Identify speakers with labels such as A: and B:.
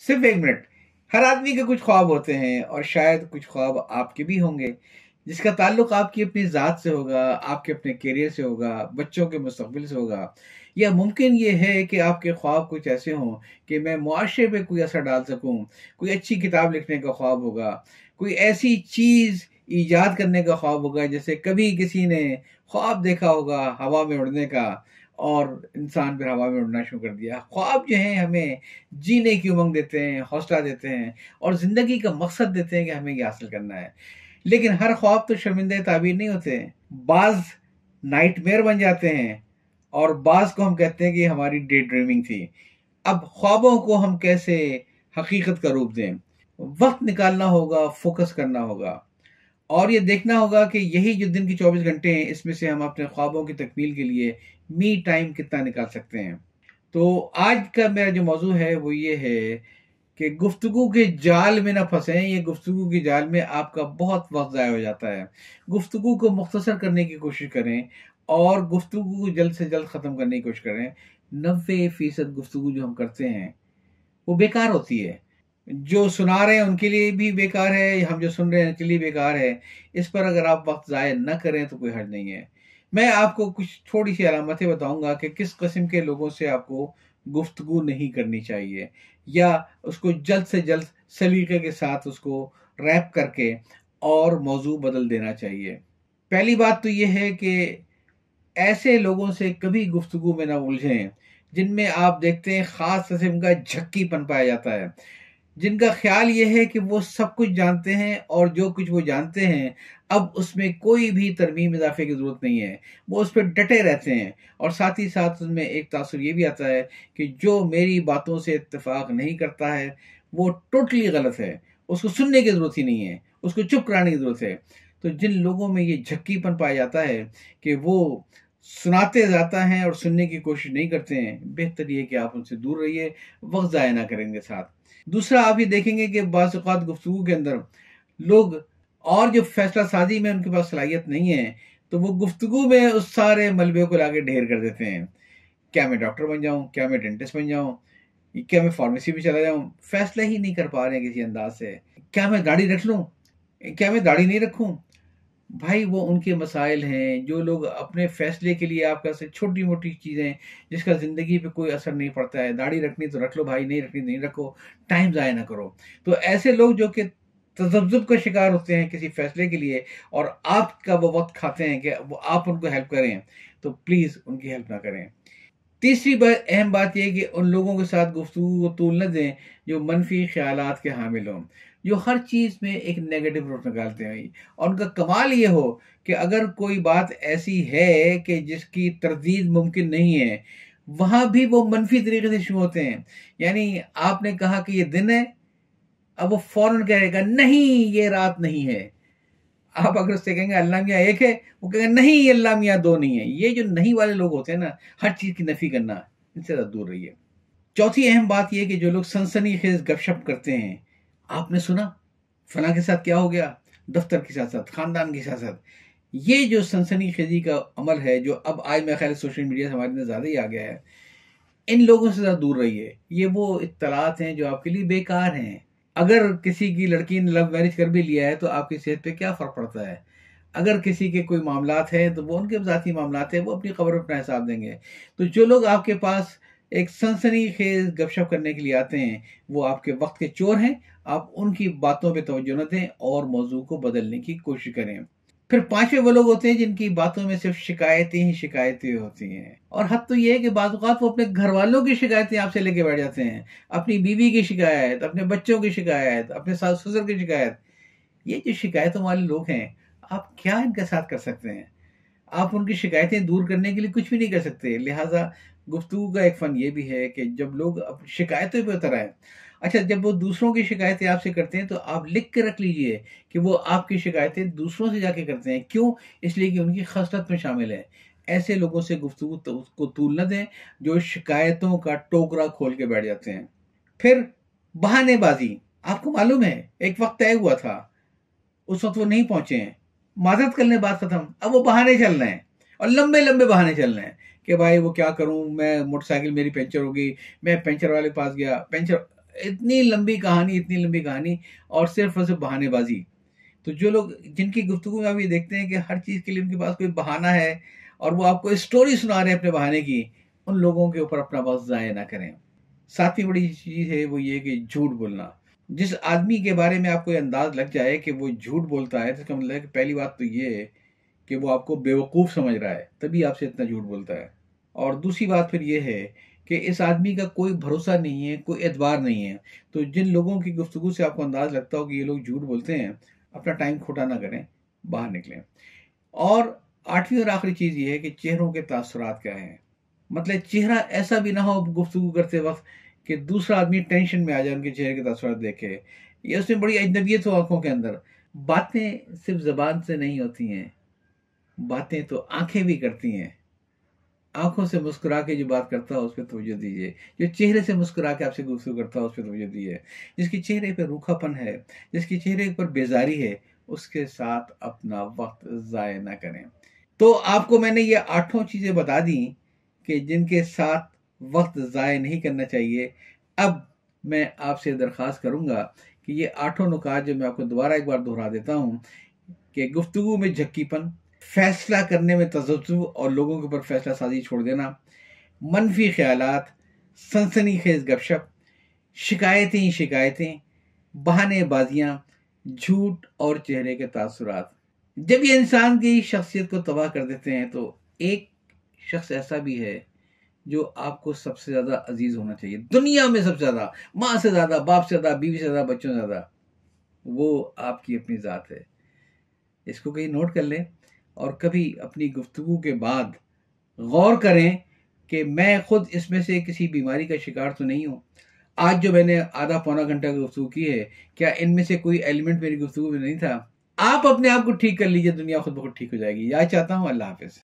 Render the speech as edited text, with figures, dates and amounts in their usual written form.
A: सिर्फ 1 मिनट। हर आदमी के कुछ ख्वाब होते हैं और शायद कुछ ख्वाब आपके भी होंगे, जिसका ताल्लुक आपकी अपनी ज़ात से होगा, आपके अपने करियर से होगा, बच्चों के मुस्तकबिल से होगा। या मुमकिन ये है कि आपके ख्वाब कुछ ऐसे हों कि मैं मुआशरे पे कोई असर डाल सकूं। कोई अच्छी किताब लिखने का ख्वाब होगा, कोई ऐसी चीज़ ईजाद करने का ख्वाब होगा जैसे कभी किसी ने ख्वाब देखा होगा हवा में उड़ने का, और इंसान फिर हवा में उड़ना शुरू कर दिया। ख्वाब जो हैं हमें जीने की उमंग देते हैं, हौसला देते हैं और ज़िंदगी का मकसद देते हैं कि हमें ये हासिल करना है। लेकिन हर ख्वाब तो शर्मिंदा ताबीर नहीं होते हैं। बाज़ नाइटमेयर बन जाते हैं और बाज़ को हम कहते हैं कि हमारी डे ड्रीमिंग थी। अब ख्वाबों को हम कैसे हकीकत का रूप दें? वक्त निकालना होगा, फोकस करना होगा और ये देखना होगा कि यही जो दिन की 24 घंटे हैं, इसमें से हम अपने ख्वाबों की तकमील के लिए मी टाइम कितना निकाल सकते हैं। तो आज का मेरा जो मौजू है वो ये है कि गुफ्तगू के जाल में ना फंसें। ये गुफ्तगू के जाल में आपका बहुत वक्त ज़ाया हो जाता है। गुफ्तगू को मुख्तसर करने की कोशिश करें और गुफ्तगू को जल्द से जल्द ख़त्म करने की कोशिश करें। 90% गुफ्तगू जो हम करते हैं वो बेकार होती है। जो सुना रहे हैं उनके लिए भी बेकार है, हम जो सुन रहे हैं उनके लिए बेकार है। इस पर अगर आप वक्त ज़ाया न करें तो कोई हर्ज नहीं है। मैं आपको कुछ थोड़ी सी अलामतें बताऊंगा कि किस किस्म के लोगों से आपको गुफ्तगू नहीं करनी चाहिए, या उसको जल्द से जल्द सलीके के साथ उसको रैप करके और मौजू बदल देना चाहिए। पहली बात तो ये है कि ऐसे लोगों से कभी गुफ्तगू में ना उलझें जिनमें आप देखते हैं ख़ास किस्म का झक्कीपन पाया जाता है, जिनका ख्याल ये है कि वो सब कुछ जानते हैं और जो कुछ वो जानते हैं अब उसमें कोई भी तरमीम इजाफे की ज़रूरत नहीं है। वो उस पर डटे रहते हैं और साथ ही साथ उसमें एक तासुर ये भी आता है कि जो मेरी बातों से इत्तेफाक नहीं करता है वो टोटली गलत है, उसको सुनने की ज़रूरत ही नहीं है, उसको चुप कराने की ज़रूरत है। तो जिन लोगों में ये झक्कीपन पाया जाता है कि वो सुनाते जाता हैं और सुनने की कोशिश नहीं करते हैं, बेहतर ये कि आप उनसे दूर रहिए, वक्त ज़ाया ना करेंगे साथ। दूसरा, आप ये देखेंगे कि बाज़ औक़ात गुफ्तगू के अंदर लोग और जो फैसला साजी में उनके पास सलाहियत नहीं है, तो वो गुफ्तगू में उस सारे मलबे को लाके ढेर कर देते हैं। क्या मैं डॉक्टर बन जाऊं, क्या मैं डेंटिस्ट बन जाऊं, क्या मैं फार्मेसी में चला जाऊं? फैसला ही नहीं कर पा रहे हैं किसी अंदाज से। क्या मैं दाढ़ी रख लूं, क्या मैं दाढ़ी नहीं रखूं? भाई वो उनके मसाइल हैं। जो लोग अपने फैसले के लिए आपका से छोटी मोटी चीज़ें जिसका ज़िंदगी पे कोई असर नहीं पड़ता है, दाढ़ी रखनी तो रख लो भाई, नहीं रखनी नहीं रखो, टाइम ज़ाया ना करो। तो ऐसे लोग जो कि तज़ब्ज़ुब का शिकार होते हैं किसी फैसले के लिए और आपका वो वक्त खाते हैं कि वो आप उनको हेल्प करें, तो प्लीज़ उनकी हेल्प ना करें। तीसरी अहम बात यह है कि उन लोगों के साथ गुफ्तगू को तूल न दें जो मनफी ख्यालात के हामिल हों, जो हर चीज़ में एक नेगेटिव रूट निकालते हैं। और उनका कमाल ये हो कि अगर कोई बात ऐसी है कि जिसकी तरदीद मुमकिन नहीं है, वहाँ भी वो मनफी तरीके से शुरू होते हैं। यानी आपने कहा कि ये दिन है, अब वो फौरन कहेगा नहीं ये रात नहीं है। आप अगर उससे कहेंगे अल्लाह मियाँ एक है, वो कहेंगे नहीं ये अल्लाह मियाँ दो नहीं है। ये जो नहीं वाले लोग होते हैं ना, हर चीज़ की नफी करना, इनसे ज़्यादा दूर रहिए। चौथी अहम बात यह कि जो लोग सनसनीखेज गपशप करते हैं, आपने सुना फलां के साथ क्या हो गया, दफ्तर के साथ साथ खानदान के साथ साथ, ये जो सनसनीखेजी का अमल है जो अब आज मेरे ख्याल सोशल मीडिया से हमारे अंदर ज़्यादा ही आ गया है, इन लोगों से ज़्यादा दूर रहिए। ये वो इत्तलात हैं जो आपके लिए बेकार हैं। अगर किसी की लड़की ने लव मैरिज कर भी लिया है तो आपकी सेहत पे क्या फ़र्क पड़ता है? अगर किसी के कोई मामलात हैं तो वो उनके ज़ाती मामलात हैं, वो अपनी खबर में अपना हिसाब देंगे। तो जो लोग आपके पास एक सनसनीखेज गपशप करने के लिए आते हैं वो आपके वक्त के चोर हैं। आप उनकी बातों पे तवज्जो न दें और मौजू को बदलने की कोशिश करें। फिर पांचवे वो लोग होते हैं जिनकी बातों में सिर्फ शिकायतें ही शिकायतें होती हैं। और हद तो ये है कि बाज़ औक़ात वो अपने घर वालों की शिकायतें आपसे लेके बैठ जाते हैं, अपनी बीवी की शिकायत, अपने बच्चों की शिकायत, अपने सास ससुर की शिकायत। ये जो शिकायतों वाले लोग हैं, आप क्या इनके साथ कर सकते हैं? आप उनकी शिकायतें दूर करने के लिए कुछ भी नहीं कर सकते। लिहाजा गुफ्तगू का एक फ़न ये भी है कि जब लोग अपनी शिकायतों पे उतर आए, अच्छा जब वो दूसरों की शिकायतें आपसे करते हैं तो आप लिख के रख लीजिए कि वो आपकी शिकायतें दूसरों से जाके करते हैं। क्यों? इसलिए कि उनकी खसलत में शामिल है। ऐसे लोगों से गुफ्तगू तो उसको तूल न दें जो शिकायतों का टोकरा खोल के बैठ जाते हैं। फिर बहानेबाजी, आपको मालूम है एक वक्त तय हुआ था, उस वक्त वो नहीं पहुंचे हैं, माजरत कर लें, बात खत्म। अब वो बहाने चल रहे हैं और लंबे लंबे बहाने चल रहे हैं कि भाई वो क्या करूं, मैं मोटरसाइकिल मेरी पंचर हो गई, मैं पंचर वाले के पास गया, पंचर। اتنی لمبی کہانی اور صرف اور صرف بہانے بازی. تو جو لوگ جن کی گفتگو میں آپ یہ دیکھتے ہیں کہ ہر چیز کے لیے ان کے پاس کوئی بہانہ ہے اور وہ آپ کو اسٹوری سنا رہے ہیں اپنے بہانے کی، ان لوگوں کے اوپر اپنا وقت ضائع نہ کریں. ساتویں بڑی چیز ہے وہ یہ کہ جھوٹ بولنا. جس آدمی کے بارے میں آپ کو یہ انداز لگ جائے کہ وہ جھوٹ بولتا ہے تو اس کا مطلب ہے کہ پہلی بات تو یہ ہے کہ وہ آپ کو بیوقوف سمجھ رہا ہے، تبھی آپ سے اتنا جھوٹ بولتا ہے. اور دوسری بات پھر یہ ہے کہ اس آدمی کا کوئی بھروسہ نہیں ہے، کوئی اعتبار نہیں ہے. تو جن لوگوں کی گفتگو سے آپ کو انداز لگتا ہو کہ یہ لوگ جھوٹ بولتے ہیں، اپنا ٹائم کھوٹا نہ کریں، باہر نکلیں. اور آٹھویں اور آخری چیز یہ ہے کہ چہروں کے تاثرات کیا ہیں. مطلب چہرہ ایسا بھی نہ ہو گفتگو کرتے وقت کہ دوسرا آدمی ٹینشن میں آ جائے ان کے چہرے کے تاثرات دیکھے، یا اس میں بڑی اجنبیت ہو آنکھوں کے اندر. باتیں صرف زبان سے نہیں ہوتی ہیں، باتیں تو آنکھیں بھی کرتی ہیں. آنکھوں سے مسکرا کے جو بات کرتا ہو اس پہ توجہ دیجیے، جو چہرے سے مسکرا کے آپ سے گفتگو کرتا ہو اس پہ توجہ دیجیے. جس کی چہرے پہ روکھا پن ہے، جس کی چہرے پر بیزاری ہے، اس کے ساتھ اپنا وقت ضائع نہ کریں. تو آپ کو میں نے یہ 8 چیزیں بتا دیں کہ جن کے ساتھ وقت ضائع نہیں کرنا چاہیے. اب میں آپ سے درخواست کروں گا کہ یہ 8 نکات جو میں آپ کو دوبارہ ایک بار دہرا دیتا ہوں کہ گفتگو میں جھکی پن، فیصلہ کرنے میں تذبذب اور لوگوں کے اوپر فیصلہ سازی چھوڑ دینا، منفی خیالات، سنسنی خیز گپ شپ، شکایتیں، بہانے بازیاں، جھوٹ اور چہرے کے تاثرات، جب یہ انسان کی شخصیت کو تباہ کر دیتے ہیں تو ایک شخص ایسا بھی ہے جو آپ کو سب سے زیادہ عزیز ہونا چاہیے دنیا میں، سب سے زیادہ، ماں سے زیادہ، باپ سے زیادہ، بیوی سے زیادہ، بچوں سے زیادہ، وہ آپ کی اپنی ذات ہے. اس کو کہیں نوٹ کر لیں اور کبھی اپنی گفتگو کے بعد غور کریں کہ میں خود اس میں سے کسی بیماری کا شکار تو نہیں ہوں. آج جو میں نے آدھا پونا گھنٹہ کی گفتگو کی ہے، کیا ان میں سے کوئی ایلیمنٹ میری گفتگو میں نہیں تھا؟ آپ اپنے آپ کو ٹھیک کر لیجئے، دنیا خود بخود ٹھیک ہو جائے گی. یاد چاہتا ہوں. اللہ حافظ.